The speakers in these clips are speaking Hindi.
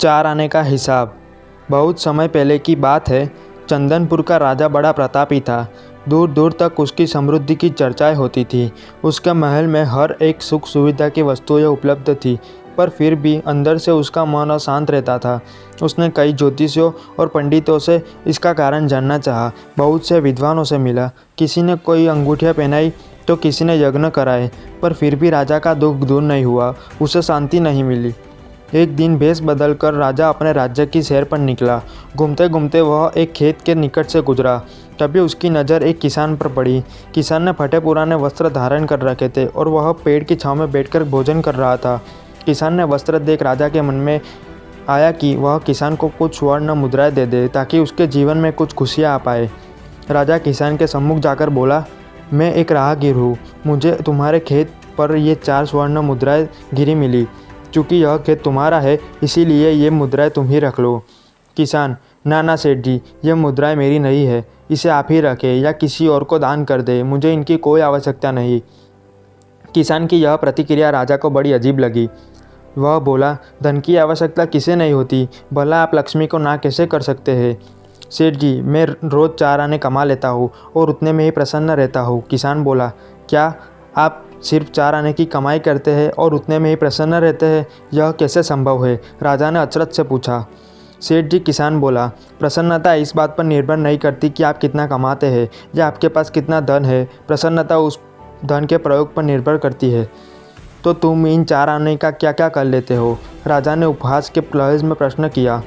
चार आने का हिसाब। बहुत समय पहले की बात है। चंदनपुर का राजा बड़ा प्रतापी था। दूर दूर तक उसकी समृद्धि की चर्चाएं होती थी। उसके महल में हर एक सुख सुविधा की वस्तुएं उपलब्ध थी, पर फिर भी अंदर से उसका मन अशांत रहता था। उसने कई ज्योतिषियों और पंडितों से इसका कारण जानना चाहा। बहुत से विद्वानों से मिला। किसी ने कोई अंगूठियाँ पहनाई तो किसी ने यज्ञ कराए, पर फिर भी राजा का दुख दूर नहीं हुआ। उसे शांति नहीं मिली। एक दिन भेष बदलकर राजा अपने राज्य की सैर पर निकला। घूमते घूमते वह एक खेत के निकट से गुजरा। तभी उसकी नज़र एक किसान पर पड़ी। किसान ने फटे पुराने वस्त्र धारण कर रखे थे और वह पेड़ की छांव में बैठकर भोजन कर रहा था। किसान ने वस्त्र देख राजा के मन में आया कि वह किसान को कुछ स्वर्ण मुद्राएं दे दे ताकि उसके जीवन में कुछ खुशियाँ आ पाए। राजा किसान के सम्मुख जाकर बोला, मैं एक राहगीर हूँ। मुझे तुम्हारे खेत पर ये 4 स्वर्ण मुद्राएं गिरी मिली। चूँकि यह खेत तुम्हारा है, इसीलिए ये मुद्राएं तुम ही रख लो। किसान, ना ना सेठ जी, ये मुद्राएं मेरी नहीं है। इसे आप ही रखें या किसी और को दान कर दे। मुझे इनकी कोई आवश्यकता नहीं। किसान की यह प्रतिक्रिया राजा को बड़ी अजीब लगी। वह बोला, धन की आवश्यकता किसे नहीं होती। भला आप लक्ष्मी को ना कैसे कर सकते हैं। सेठ जी, मैं रोज़ 4 आने कमा लेता हूँ और उतने में ही प्रसन्न रहता हूँ। किसान बोला, क्या आप सिर्फ 4 आने की कमाई करते हैं और उतने में ही प्रसन्न रहते हैं? यह कैसे संभव है? राजा ने अचरज से पूछा। सेठ जी, किसान बोला, प्रसन्नता इस बात पर निर्भर नहीं करती कि आप कितना कमाते हैं या आपके पास कितना धन है। प्रसन्नता उस धन के प्रयोग पर निर्भर करती है। तो तुम इन 4 आने का क्या क्या कर लेते हो? राजा ने उपहास के लहजे में प्रश्न किया।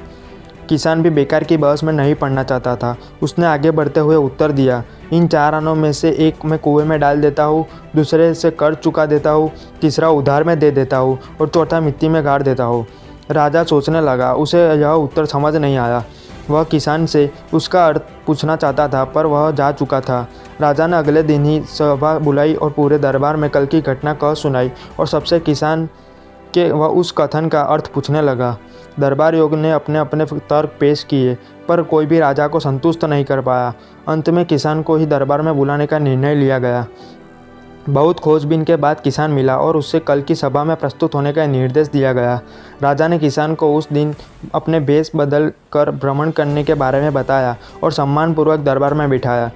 किसान भी बेकार की बहस में नहीं पड़ना चाहता था। उसने आगे बढ़ते हुए उत्तर दिया, इन 4 आनों में से एक मैं कुएं में डाल देता हूँ, दूसरे से कर्ज चुका देता हूँ, तीसरा उधार में दे देता हूँ और चौथा मिट्टी में गाड़ देता हूँ। राजा सोचने लगा। उसे यह उत्तर समझ नहीं आया। वह किसान से उसका अर्थ पूछना चाहता था, पर वह जा चुका था। राजा ने अगले दिन ही सभा बुलाई और पूरे दरबार में कल की घटना कह सुनाई और सबसे किसान के वह उस कथन का अर्थ पूछने लगा। दरबार योग ने अपने अपने तर्क पेश किए, पर कोई भी राजा को संतुष्ट नहीं कर पाया। अंत में किसान को ही दरबार में बुलाने का निर्णय लिया गया। बहुत खोजबीन के बाद किसान मिला और उससे कल की सभा में प्रस्तुत होने का निर्देश दिया गया। राजा ने किसान को उस दिन अपने भेष बदल कर भ्रमण करने के बारे में बताया और सम्मानपूर्वक दरबार में बिठाया।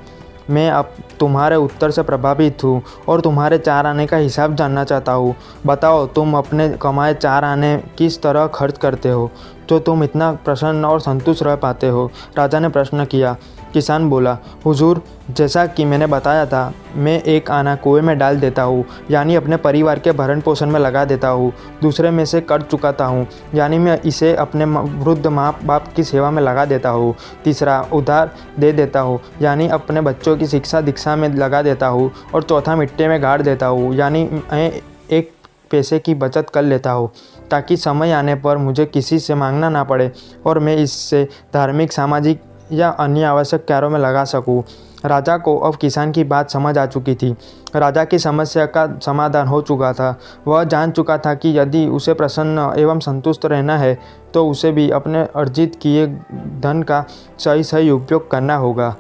मैं अब तुम्हारे उत्तर से प्रभावित हूँ और तुम्हारे 4 आने का हिसाब जानना चाहता हूँ। बताओ, तुम अपने कमाए 4 आने किस तरह खर्च करते हो तो तुम इतना प्रसन्न और संतुष्ट रह पाते हो? राजा ने प्रश्न किया। किसान बोला, हुजूर, जैसा कि मैंने बताया था, मैं 1 आना कुएं में डाल देता हूँ, यानी अपने परिवार के भरण पोषण में लगा देता हूँ। दूसरे में से कर्ज चुकाता हूँ, यानी मैं इसे अपने वृद्ध माँ बाप की सेवा में लगा देता हूँ। तीसरा, उधार दे देता हूँ, यानी अपने बच्चों की शिक्षा दीक्षा में लगा देता हूँ। और चौथा, मिट्टी में गाड़ देता हूँ, यानी मैं 1 पैसे की बचत कर लेता हूँ, ताकि समय आने पर मुझे किसी से मांगना ना पड़े और मैं इससे धार्मिक, सामाजिक या अन्य आवश्यक कार्यों में लगा सकूं। राजा को अब किसान की बात समझ आ चुकी थी। राजा की समस्या का समाधान हो चुका था। वह जान चुका था कि यदि उसे प्रसन्न एवं संतुष्ट रहना है तो उसे भी अपने अर्जित किए धन का सही उपयोग करना होगा।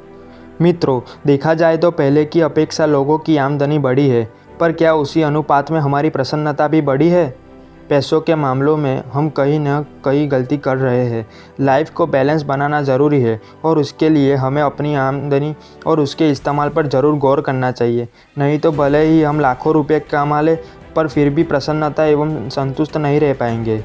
मित्रों, देखा जाए तो पहले की अपेक्षा लोगों की आमदनी बढ़ी है, पर क्या उसी अनुपात में हमारी प्रसन्नता भी बढ़ी है? पैसों के मामलों में हम कहीं न कहीं गलती कर रहे हैं। लाइफ को बैलेंस बनाना ज़रूरी है और उसके लिए हमें अपनी आमदनी और उसके इस्तेमाल पर ज़रूर गौर करना चाहिए। नहीं तो भले ही हम लाखों रुपए कमा लें, पर फिर भी प्रसन्नता एवं संतुष्ट नहीं रह पाएंगे।